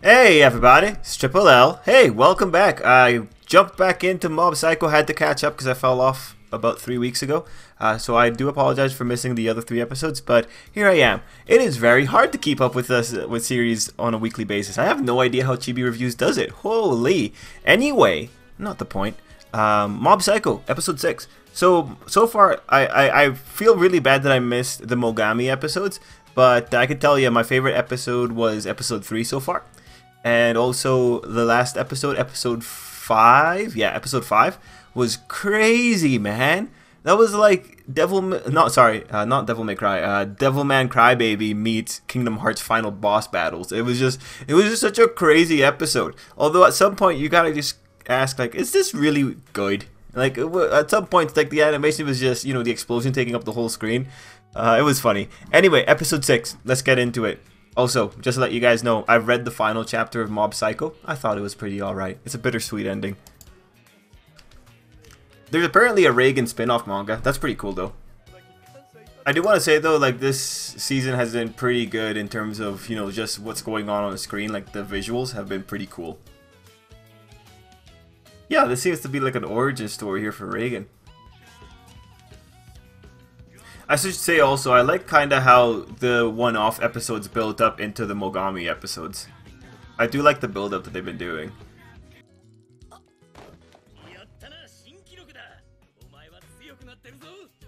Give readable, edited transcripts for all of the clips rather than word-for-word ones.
Hey everybody, it's Tripl-L. Hey, welcome back. I jumped back into Mob Psycho, had to catch up because I fell off about 3 weeks ago. So I do apologize for missing the other 3 episodes, but here I am. It is very hard to keep up with us with series on a weekly basis. I have no idea how Chibi Reviews does it. Holy. Anyway, not the point. Mob Psycho, episode 6. So far, I feel really bad that I missed the Mogami episodes, but I could tell you my favorite episode was episode 3 so far. And also the last episode, episode 5, yeah, episode 5 was crazy, man. That was like not Devil May Cry, Devilman Crybaby meets Kingdom Hearts final boss battles. It was just such a crazy episode. Although at some point you gotta just ask, like, is this really good? Like at some points, like the animation was just, you know, the explosion taking up the whole screen. It was funny. Anyway, episode 6. Let's get into it. Also, just to let you guys know, I've read the final chapter of Mob Psycho. I thought it was pretty alright. It's a bittersweet ending. There's apparently a Reagan spin-off manga. That's pretty cool though. I do want to say though, like, this season has been pretty good in terms of, you know, just what's going on the screen. Like, the visuals have been pretty cool. Yeah, this seems to be like an origin story here for Reagan. I should say also, I like kind of how the one-off episodes build up into the Mogami episodes. I do like the build-up that they've been doing.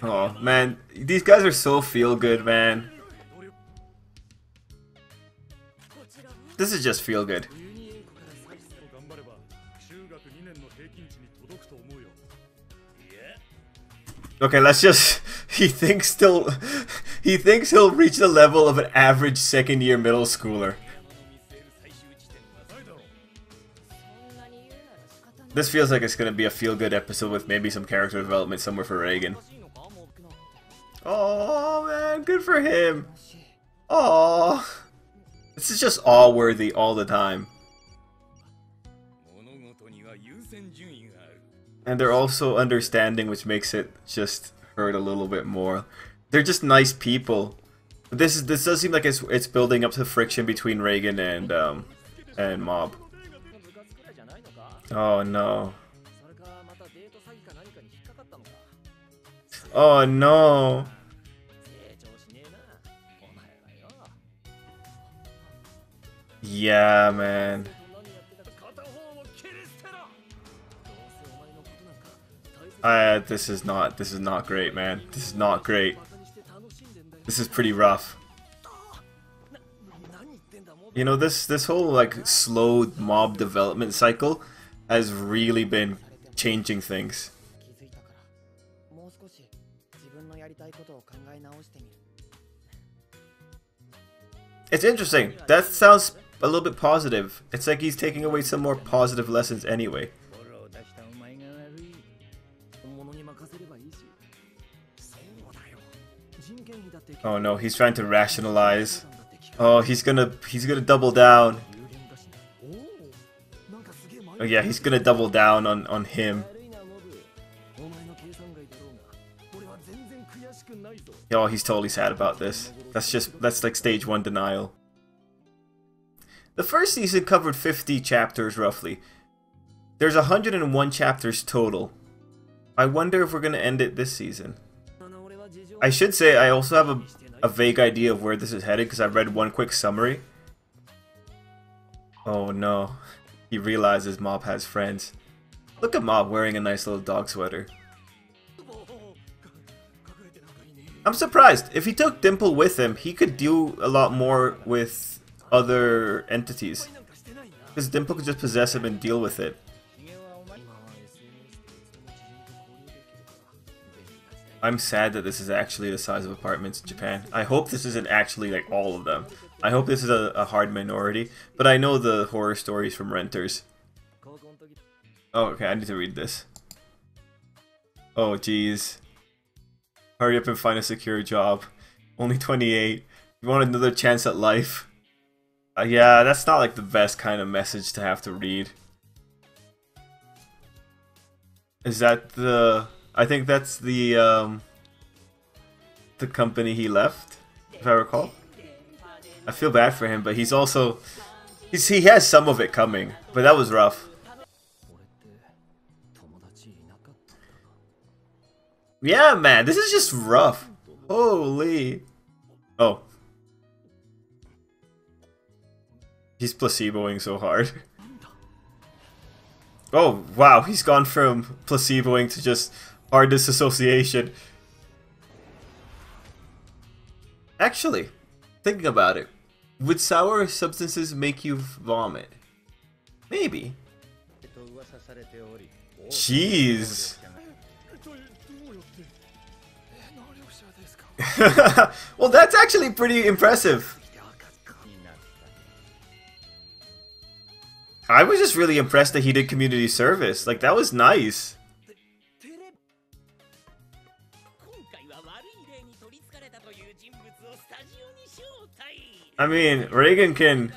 Oh man, these guys are so feel-good, man. This is just feel-good. Okay, let's just... He thinks he'll reach the level of an average second-year middle schooler. This feels like it's gonna be a feel-good episode with maybe some character development somewhere for Reagan. Oh man, good for him. Oh, this is just awe-worthy all the time. And they're also understanding, which makes it just hurt a little bit more. They're just nice people. This does seem like it's building up to friction between Reagan and Mob. Oh no. Oh no. Yeah, man. This is not great, man. This is not great. This is pretty rough. You know, this whole like slow mob development cycle has really been changing things. It's interesting. That sounds a little bit positive. It's like he's taking away some more positive lessons anyway. Oh no, he's trying to rationalize. Oh, he's gonna double down. Oh yeah, he's gonna double down on him. Oh, he's totally sad about this. That's like stage 1 denial. The first season covered 50 chapters roughly. There's 101 chapters total. I wonder if we're gonna end it this season. I should say I also have a vague idea of where this is headed because I read one quick summary. Oh no. He realizes Mob has friends. Look at Mob wearing a nice little dog sweater. I'm surprised. If he took Dimple with him, he could do a lot more with other entities. Because Dimple could just possess him and deal with it. I'm sad that this is actually the size of apartments in Japan. I hope this isn't actually like all of them. I hope this is a hard minority, but I know the horror stories from renters. Oh, okay, I need to read this. Oh, jeez. Hurry up and find a secure job. Only 28. You want another chance at life? Yeah, that's not like the best kind of message to have to read. Is that the... I think that's the company he left, if I recall. I feel bad for him, but he's also He has some of it coming, but that was rough. Yeah, man, this is just rough. Holy. Oh. He's placeboing so hard. Oh, wow, he's gone from placeboing to just hard disassociation. Actually, thinking about it, would sour substances make you vomit? Maybe. Jeez. Well, that's actually pretty impressive. I was just really impressed that he did community service. Like, that was nice. I mean, Reagan can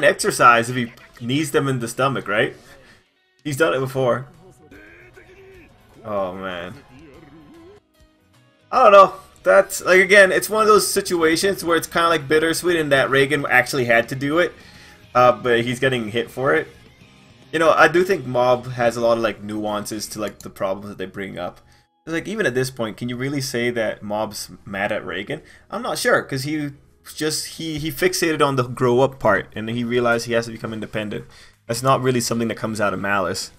exercise if he knees them in the stomach, right? He's done it before. Oh, man. I don't know. That's, like, again, it's one of those situations where it's kind of like bittersweet in that Reagan actually had to do it. But he's getting hit for it. You know, I do think Mob has a lot of like nuances to like the problems that they bring up. Like even at this point, can you really say that Mob's mad at Reagan? I'm not sure, because he fixated on the grow up part, and he realized he has to become independent. That's not really something that comes out of malice.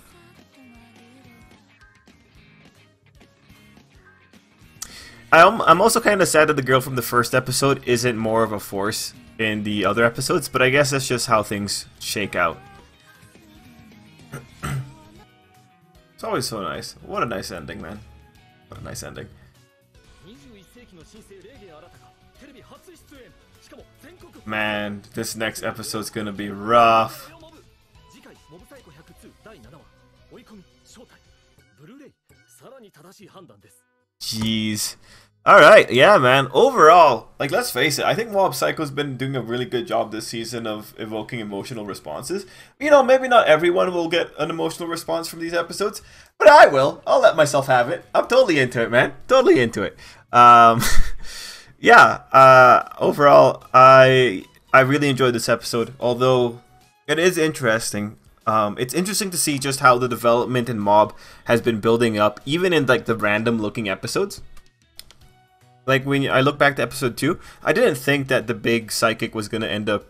I'm also kind of sad that the girl from the first episode isn't more of a force in the other episodes, but I guess that's just how things shake out. It's always so nice. What a nice ending, man. What a nice ending. Man, this next episode's gonna be rough. Jeez. Alright, yeah, man. Overall, like, let's face it, I think Mob Psycho's been doing a really good job this season of evoking emotional responses. You know, maybe not everyone will get an emotional response from these episodes, but I will. I'll let myself have it. I'm totally into it, man. Totally into it. Yeah, overall, I really enjoyed this episode, although it is interesting. It's interesting to see just how the development in Mob has been building up, even in, like, the random looking episodes. Like, when I look back to episode 2, I didn't think that the big psychic was going to end up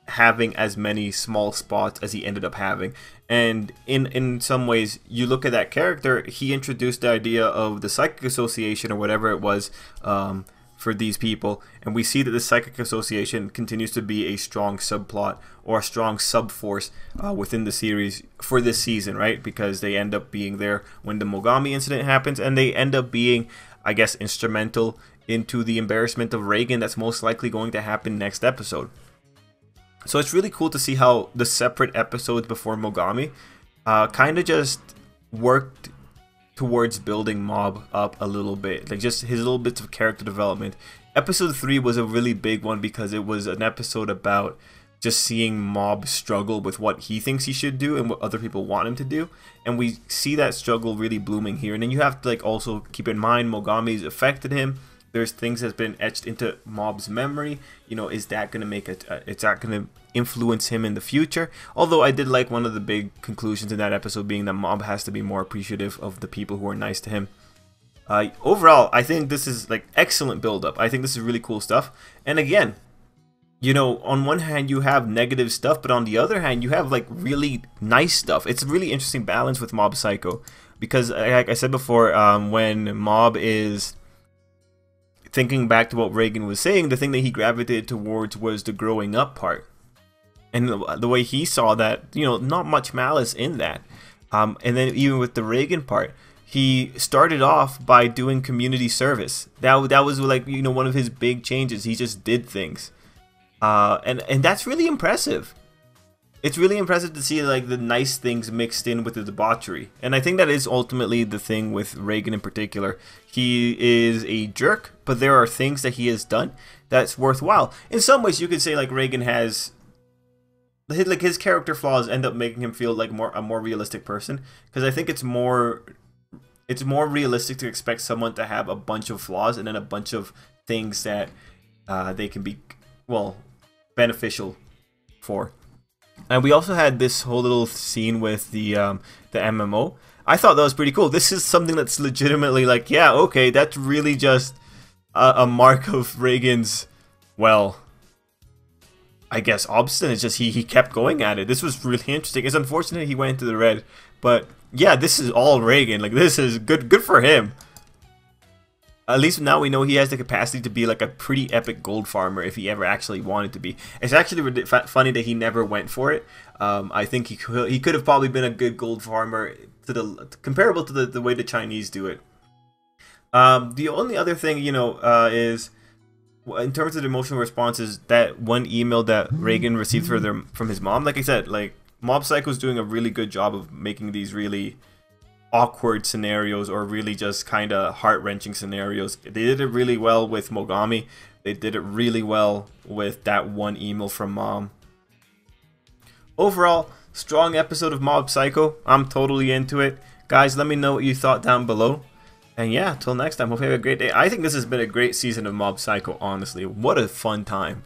having as many small spots as he ended up having. And in some ways, you look at that character, he introduced the idea of the psychic association or whatever it was for these people. And we see that the psychic association continues to be a strong subplot or a strong subforce within the series for this season, right? Because they end up being there when the Mogami incident happens, and they end up being, I guess, instrumental into the embarrassment of Reagan that's most likely going to happen next episode. So it's really cool to see how the separate episodes before Mogami kind of just worked towards building Mob up a little bit. Like, just his little bits of character development. Episode 3 was a really big one because it was an episode about just seeing Mob struggle with what he thinks he should do and what other people want him to do. And we see that struggle really blooming here. And then you have to, like, also keep in mind Mogami's affected him. There's things that's been etched into Mob's memory. You know, is that going to make it? Is that going to influence him in the future? Although I did like one of the big conclusions in that episode being that Mob has to be more appreciative of the people who are nice to him. Overall, I think this is like excellent build-up. I think this is really cool stuff. And again, you know, on one hand you have negative stuff, but on the other hand you have like really nice stuff. It's a really interesting balance with Mob Psycho because, like I said before, when Mob is thinking back to what Reagan was saying, the thing that he gravitated towards was the growing up part. And the way he saw that, you know, not much malice in that. And then even with the Reagan part, he started off by doing community service. That was like, you know, one of his big changes. He just did things. And that's really impressive. It's really impressive to see like the nice things mixed in with the debauchery. And I think that is ultimately the thing with Reagan in particular. He is a jerk, but there are things that he has done that's worthwhile. In some ways you could say like Reagan has, like, his character flaws end up making him feel like a more realistic person, because I think it's more realistic to expect someone to have a bunch of flaws and then a bunch of things that they can be, well, beneficial for. And we also had this whole little scene with the MMO. I thought that was pretty cool. This is something that's legitimately like, yeah, okay, that's really just a mark of Reagan's, well, I guess obstinate. It's just he kept going at it. This was really interesting. It's unfortunate he went into the red, but yeah, this is all Reagan. Like, this is good for him. At least now we know he has the capacity to be like a pretty epic gold farmer if he ever actually wanted to be. It's actually funny that he never went for it. I think he could have probably been a good gold farmer comparable to the way the Chinese do it. The only other thing, you know, is in terms of the emotional responses, that one email that Reagan received from his mom. Like I said, like Mob Psycho is doing a really good job of making these really awkward scenarios or really just kind of heart-wrenching scenarios. They did it really well with Mogami. They did it really well with that one email from mom. Overall, strong episode of Mob Psycho. I'm totally into it. Guys, let me know what you thought down below. And yeah, till next time, hope you have a great day. I think this has been a great season of Mob Psycho, honestly. What a fun time.